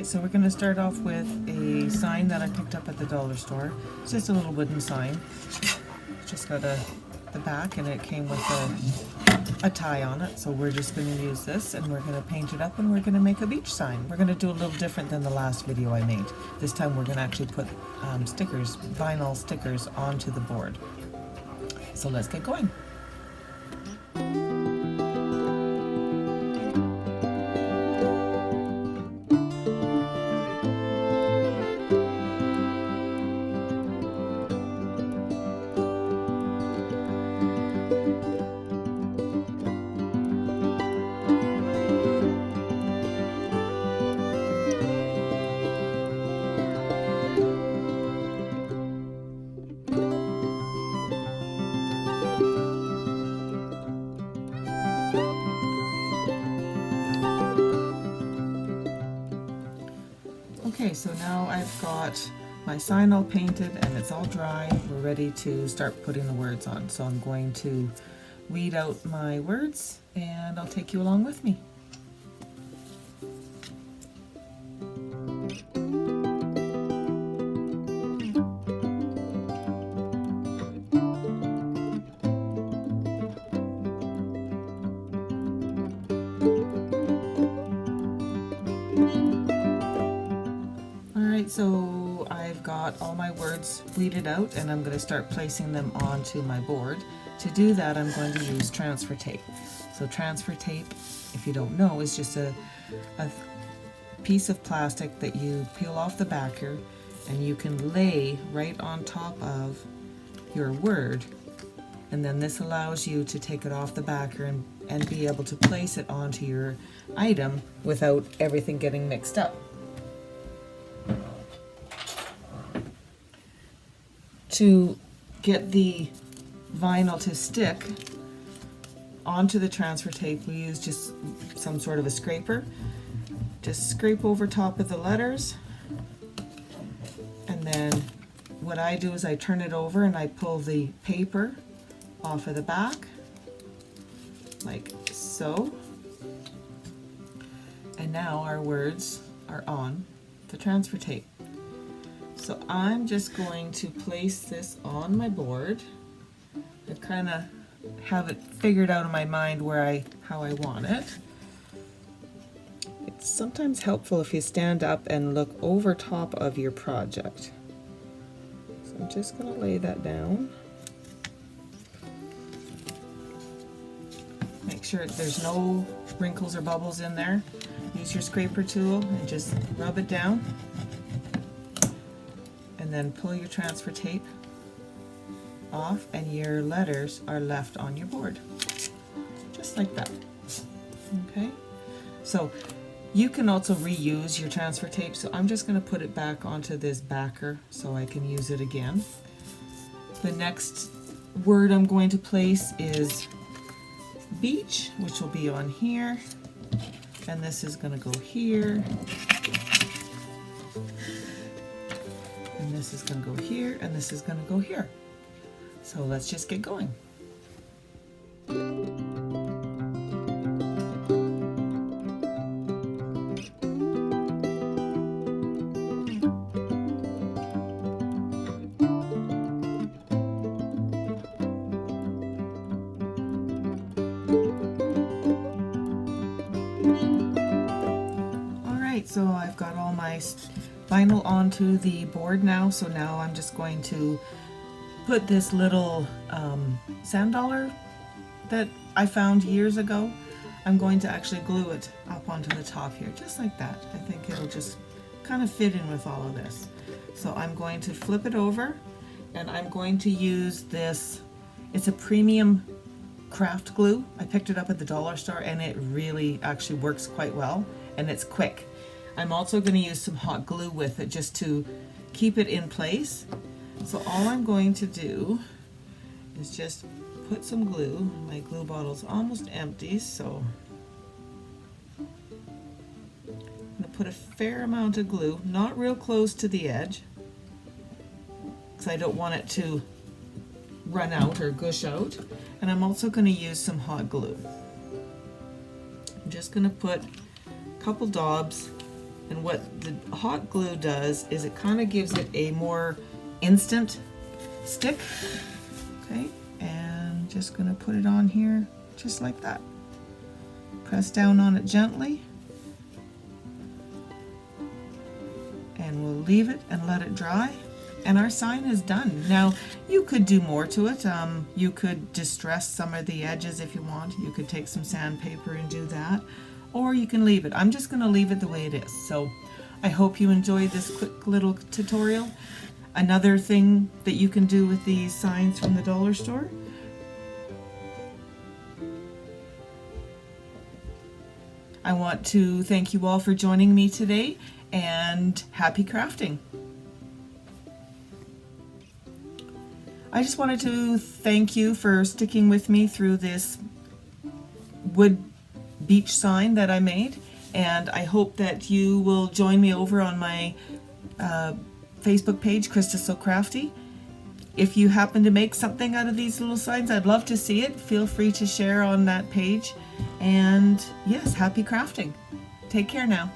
So we're going to start off with a sign that I picked up at the dollar store. It's just a little wooden sign. It's just got the back, and it came with a tie on it. So we're just going to use this, and we're going to paint it up, and we're going to make a beach sign. We're going to do a little different than the last video I made. This time we're going to actually put stickers, vinyl stickers, onto the board. So let's get going. Okay, so now I've got my sign all painted and it's all dry. We're ready to start putting the words on. So I'm going to weed out my words and I'll take you along with me. So I've got all my words weeded out and I'm going to start placing them onto my board. To do that, I'm going to use transfer tape. So transfer tape, if you don't know, is just a piece of plastic that you peel off the backer and you can lay right on top of your word, and then this allows you to take it off the backer and be able to place it onto your item without everything getting mixed up. To get the vinyl to stick onto the transfer tape, we use just some sort of a scraper. Just scrape over top of the letters, and then what I do is I turn it over and I pull the paper off of the back, like so. And now our words are on the transfer tape. So I'm just going to place this on my board. I kind of have it figured out in my mind how I want it. It's sometimes helpful if you stand up and look over top of your project. So I'm just going to lay that down. Make sure there's no wrinkles or bubbles in there. Use your scraper tool and just rub it down. And then pull your transfer tape off and your letters are left on your board. Just like that. Okay? So you can also reuse your transfer tape, so I'm just going to put it back onto this backer so I can use it again. The next word I'm going to place is beach, which will be on here, and this is going to go here. And this is going to go here, and this is going to go here. So let's just get going. All right, so I've got all my vinyl onto the board now, so now I'm just going to put this little sand dollar that I found years ago. I'm going to actually glue it up onto the top here, just like that. I think it'll just kind of fit in with all of this. So I'm going to flip it over, and I'm going to use this. It's a premium craft glue. I picked it up at the dollar store, and it really actually works quite well, and it's quick. I'm also going to use some hot glue with it just to keep it in place. So all I'm going to do is just put some glue. My glue bottle's almost empty, so I'm going to put a fair amount of glue, not real close to the edge, because I don't want it to run out or gush out. And I'm also going to use some hot glue. I'm just going to put a couple daubs, and what the hot glue does is it kind of gives it a more instant stick. Okay, and just going to put it on here just like that. Press down on it gently, and we'll leave it and let it dry, and our sign is done. Now you could do more to it. You could distress some of the edges if you want. You could take some sandpaper and do that, or you can leave it. I'm just going to leave it the way it is. So I hope you enjoyed this quick little tutorial. Another thing that you can do with these signs from the dollar store, I want to thank you all for joining me today, and happy crafting. I just wanted to thank you for sticking with me through this wood beach sign that I made, and I hope that you will join me over on my Facebook page, Krista So Crafty. If you happen to make something out of these little signs, I'd love to see it. Feel free to share on that page. And yes, happy crafting. Take care now.